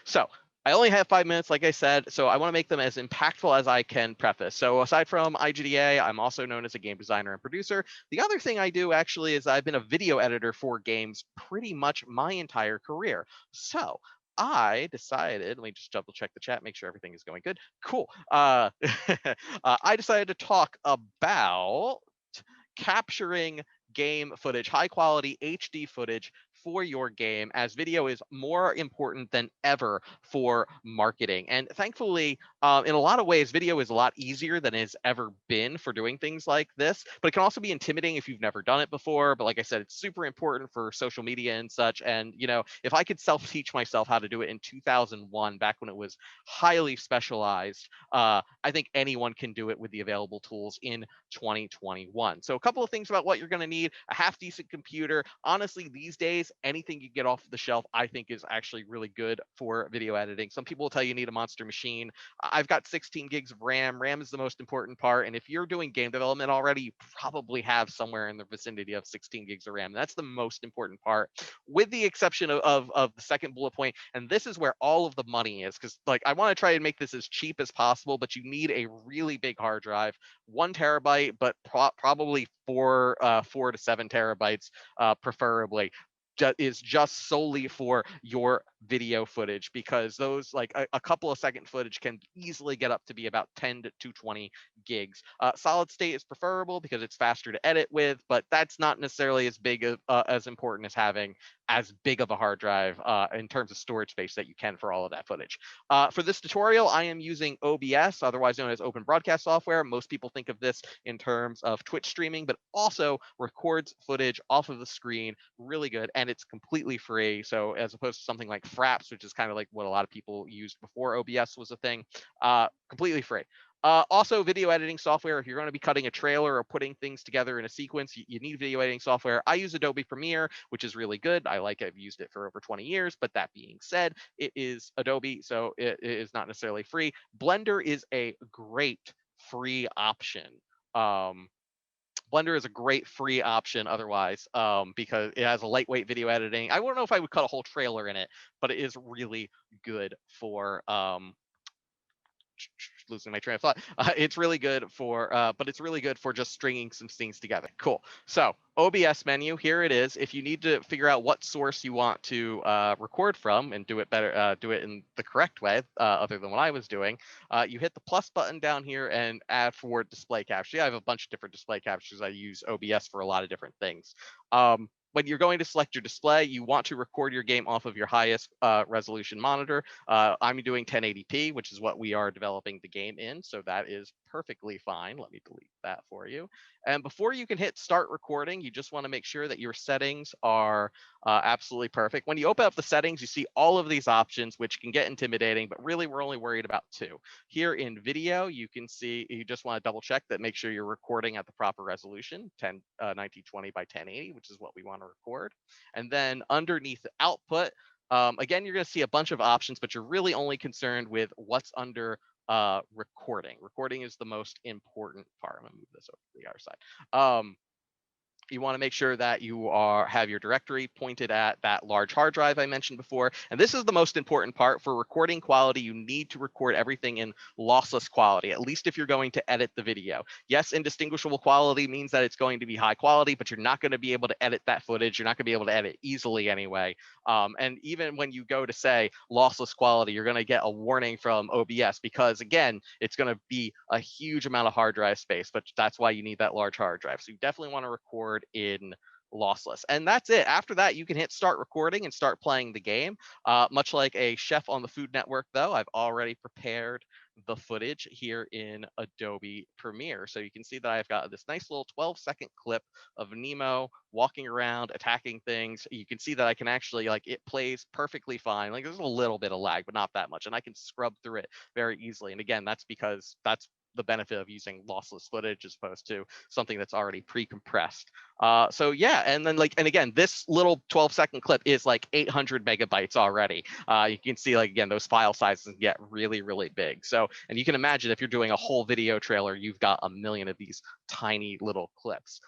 So I only have 5 minutes, like I said, so I want to make them as impactful as I can preface. So aside from IGDA, I'm also known as a game designer and producer. The other thing I do actually is I've been a video editor for games pretty much my entire career. So I decided, let me just double check the chat, make sure everything is going good. Cool. I decided to talk about capturing game footage, high quality HD footage for your game, as video is more important than ever for marketing. And thankfully, in a lot of ways, video is a lot easier than it's ever been for doing things like this. But it can also be intimidating if you've never done it before. But like I said, it's super important for social media and such. And, you know, if I could self teach myself how to do it in 2001, back when it was highly specialized, I think anyone can do it with the available tools in 2021. So a couple of things about what you're going to need: a half decent computer. Honestly, these days, anything you get off the shelf, I think is actually really good for video editing. Some people will tell you need a monster machine. I've got 16 gigs of RAM. RAM is the most important part. And if you're doing game development already, you probably have somewhere in the vicinity of 16 gigs of RAM. That's the most important part, with the exception of the second bullet point. And this is where all of the money is, because like I want to try and make this as cheap as possible, but you need a really big hard drive, 1 terabyte, but probably 4 to 7 terabytes, preferably, is just solely for your video footage, because those, like a couple of second footage can easily get up to be about 10 to 20 gigs. Solid state is preferable because it's faster to edit with, but that's not necessarily as big of, as important as having as big of a hard drive in terms of storage space that you can for all of that footage. For this tutorial, I am using OBS, otherwise known as Open Broadcast Software. Most people think of this in terms of Twitch streaming, but also records footage off of the screen really good, and it's completely free. So as opposed to something like Fraps, which is kind of like what a lot of people used before OBS was a thing, completely free. Also, video editing software. If you're going to be cutting a trailer or putting things together in a sequence, you need video editing software. I use Adobe Premiere, which is really good. I like it. I've used it for over 20 years. But that being said, it is Adobe, so it is not necessarily free. Blender is a great free option. Um, Blender is a great free option otherwise, because it has a lightweight video editing. I don't know if I would cut a whole trailer in it, but it is really good for losing my train of thought. It's really good for, but it's really good for just stringing some things together. Cool. So OBS menu, here it is. If you need to figure out what source you want to record from and do it better, do it in the correct way, other than what I was doing, you hit the plus button down here and add for display capture. I have a bunch of different display captures. I use OBS for a lot of different things. When you're going to select your display, you want to record your game off of your highest resolution monitor. I'm doing 1080p, which is what we are developing the game in, so that is perfectly fine. Let me delete that for you. And before you can hit start recording, you just want to make sure that your settings are absolutely perfect. When you open up the settings, you see all of these options, which can get intimidating, but really we're only worried about two. Here in video, you can see, you just want to double check that, make sure you're recording at the proper resolution, 1920 by 1080, which is what we want to record. And then underneath the output, again, you're going to see a bunch of options, but you're really only concerned with what's under recording. Recording is the most important part. I'm going to move this over to the other side. You want to make sure that you have your directory pointed at that large hard drive I mentioned before. And this is the most important part. For recording quality, you need to record everything in lossless quality, at least if you're going to edit the video. Yes, indistinguishable quality means that it's going to be high quality, but you're not going to be able to edit that footage. You're not going to be able to edit easily anyway. And even when you go to say lossless quality, you're going to get a warning from OBS, because again, it's going to be a huge amount of hard drive space, but that's why you need that large hard drive. So you definitely want to record in lossless, and that's it. After that, you can hit start recording and start playing the game. Much like a chef on the Food Network, though, I've already prepared the footage here in Adobe Premiere. So you can see that I've got this nice little 12-second clip of Nemo walking around, attacking things. You can see that I can actually, like, it plays perfectly fine. Like, there's a little bit of lag, but not that much. And I can scrub through it very easily. And again, that's because that's the benefit of using lossless footage as opposed to something that's already pre-compressed. So yeah, and then and again, this little 12-second clip is like 800 megabytes already. You can see, like, again, those file sizes get really, really big. So, and you can imagine if you're doing a whole video trailer, you've got a million of these tiny little clips.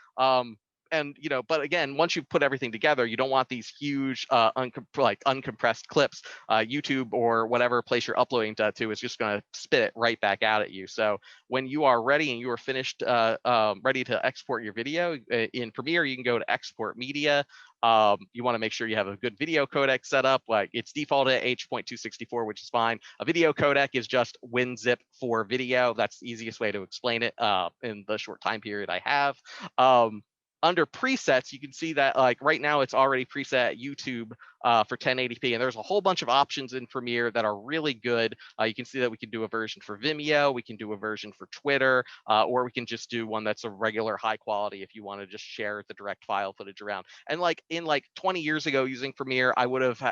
and but again, once you've put everything together, you don't want these huge uncompressed clips. YouTube or whatever place you're uploading to is just going to spit it right back out at you. So when you are ready and you are finished, ready to export your video in Premiere, you can go to Export Media. You want to make sure you have a good video codec set up. Like it's defaulted at H.264, which is fine. A video codec is just WinZip for video. That's the easiest way to explain it in the short time period I have. Under presets, you can see that like right now it's already preset at YouTube for 1080p, and there's a whole bunch of options in Premiere that are really good. You can see that we can do a version for Vimeo, we can do a version for Twitter, or we can just do one that's a regular high quality if you want to just share the direct file footage around. And like in like 20 years ago using Premiere, I would have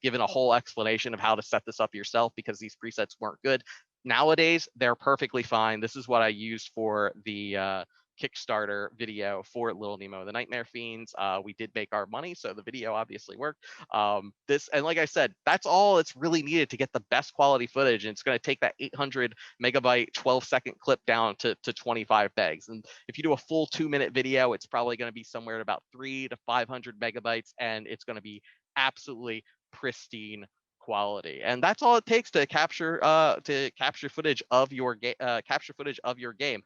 given a whole explanation of how to set this up yourself because these presets weren't good. Nowadays, they're perfectly fine. This is what I used for the Kickstarter video for Little Nemo and the Nightmare Fiends. We did make our money, so the video obviously worked. And like I said, that's all it's really needed to get the best quality footage, and it's going to take that 800 megabyte 12-second clip down to 25 megs. And if you do a full 2-minute video, it's probably going to be somewhere at about 300 to 500 megabytes, and it's going to be absolutely pristine quality. And that's all it takes to capture footage of your game.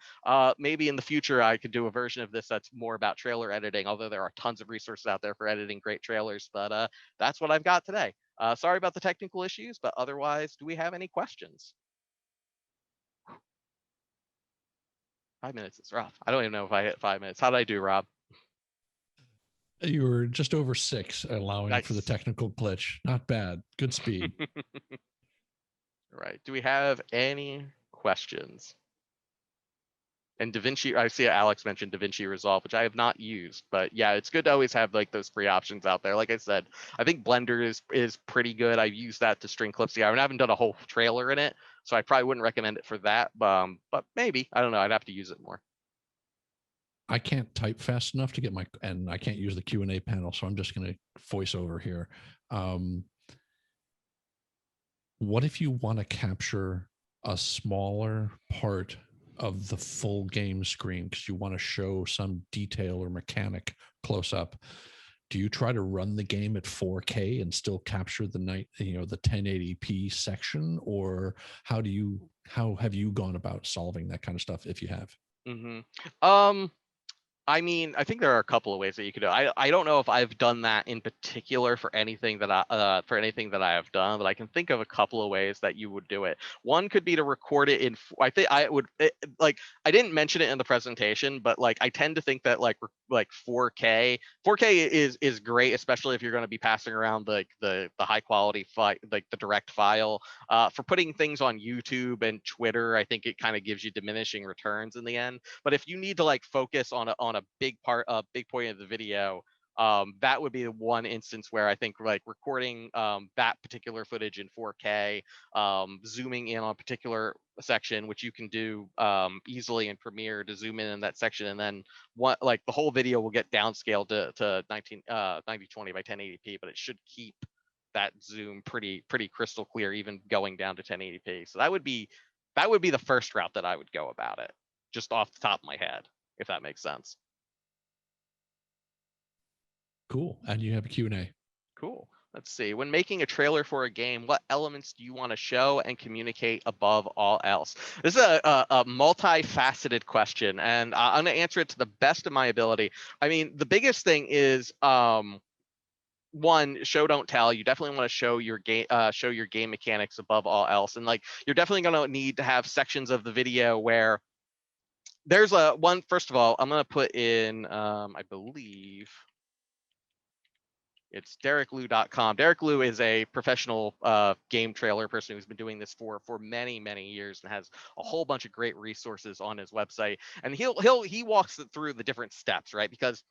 Maybe in the future I could do a version of this that's more about trailer editing, although there are tons of resources out there for editing great trailers. But that's what I've got today. Sorry about the technical issues, but otherwise, do we have any questions? 5 minutes is rough. I don't even know if I hit 5 minutes. How did I do, Rob? You were just over 6, allowing Nice. for the technical glitch. Not bad. Good speed. All right. Do we have any questions? And DaVinci, I see Alex mentioned DaVinci Resolve, which I have not used, but yeah, it's good to always have like those free options out there. Like I said, I think Blender is pretty good. I've used that to string clips together, and I haven't done a whole trailer in it, so I probably wouldn't recommend it for that. But maybe, I don't know. I'd have to use it more. I can't type fast enough to get and I can't use the Q&A panel, so I'm just going to voice over here. What if you want to capture a smaller part of the full game screen because you want to show some detail or mechanic close up? Do you try to run the game at 4K and still capture the 1080p section, or how have you gone about solving that kind of stuff if you have? I mean, I think there are a couple of ways that you could do it. I don't know if I've done that in particular for anything that I have done, but I can think of a couple of ways that you would do it. One could be to record it in. I think I would like. I didn't mention it in the presentation, but like I tend to think that like 4K is great, especially if you're going to be passing around the high quality like the direct file. For putting things on YouTube and Twitter, I think it kind of gives you diminishing returns in the end. But if you need to like focus on a big point of the video, that would be the one instance where I think like recording that particular footage in 4K, zooming in on a particular section, which you can do easily in Premiere to zoom in that section, and then the whole video will get downscaled to 1920 by 1080p, but it should keep that zoom pretty crystal clear, even going down to 1080p. So that would be the first route that I would go about it, just off the top of my head, if that makes sense. Cool. And you have a Q&A. Cool. Let's see. When making a trailer for a game, what elements do you want to show and communicate above all else? This is a multifaceted question, and I'm going to answer it to the best of my ability. I mean, the biggest thing is one, show don't tell. You definitely want to show your game mechanics above all else, and like you're definitely going to need to have sections of the video where there's one. First of all, I'm going to put in I believe it's DerekLu.com. Derek Liu is a professional game trailer person who's been doing this for many years and has a whole bunch of great resources on his website. And he walks through the different steps, right? Because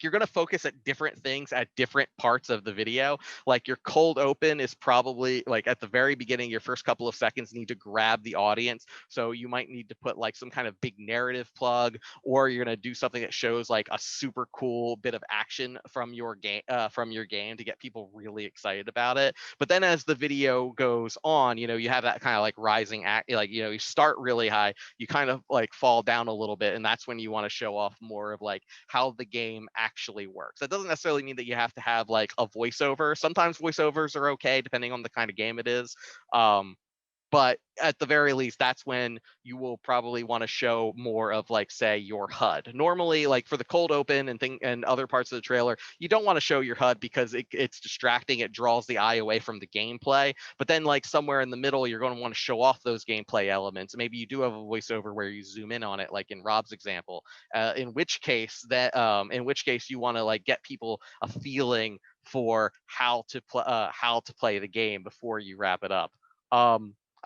you're going to focus at different things at different parts of the video. Like your cold open is probably like at the very beginning, your first couple of seconds need to grab the audience. So you might need to put like some kind of big narrative plug, or you're going to do something that shows like a super cool bit of action from your game to get people really excited about it. But then as the video goes on, you have that kind of like rising act, like, you start really high, you kind of like fall down a little bit. And that's when you want to show off more of like how the game actually works. That doesn't necessarily mean that you have to have like a voiceover. Sometimes voiceovers are okay depending on the kind of game it is. But at the very least, that's when you will probably want to show more of, like, say, your HUD. Normally, like for the cold open and other parts of the trailer, you don't want to show your HUD because it's distracting. It draws the eye away from the gameplay. But then, like, somewhere in the middle, you're going to want to show off those gameplay elements. Maybe you do have a voiceover where you zoom in on it, like in Rob's example. In which case you want to like get people a feeling for how to play the game before you wrap it up.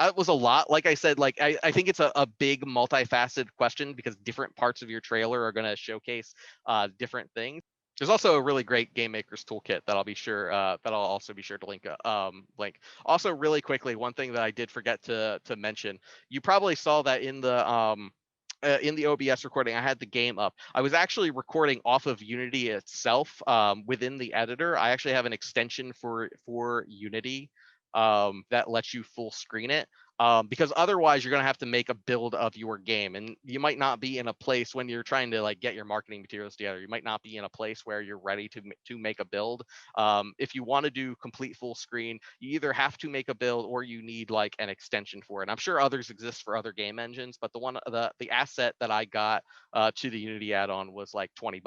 It was a lot. Like I said, like I think it's a big multifaceted question because different parts of your trailer are going to showcase different things. There's also a really great game makers toolkit that I'll also be sure to link. Also, really quickly, one thing that I did forget to mention, you probably saw that in the OBS recording, I had the game up. I was actually recording off of Unity itself within the editor. I actually have an extension for Unity that lets you full screen it. Because otherwise you're going to have to make a build of your game, and you might not be in a place when you're trying to like get your marketing materials together. You might not be in a place where you're ready to make a build. If you want to do complete full screen, you either have to make a build or you need like an extension for it. I'm sure others exist for other game engines, but the asset that I got to the Unity add-on was like $20.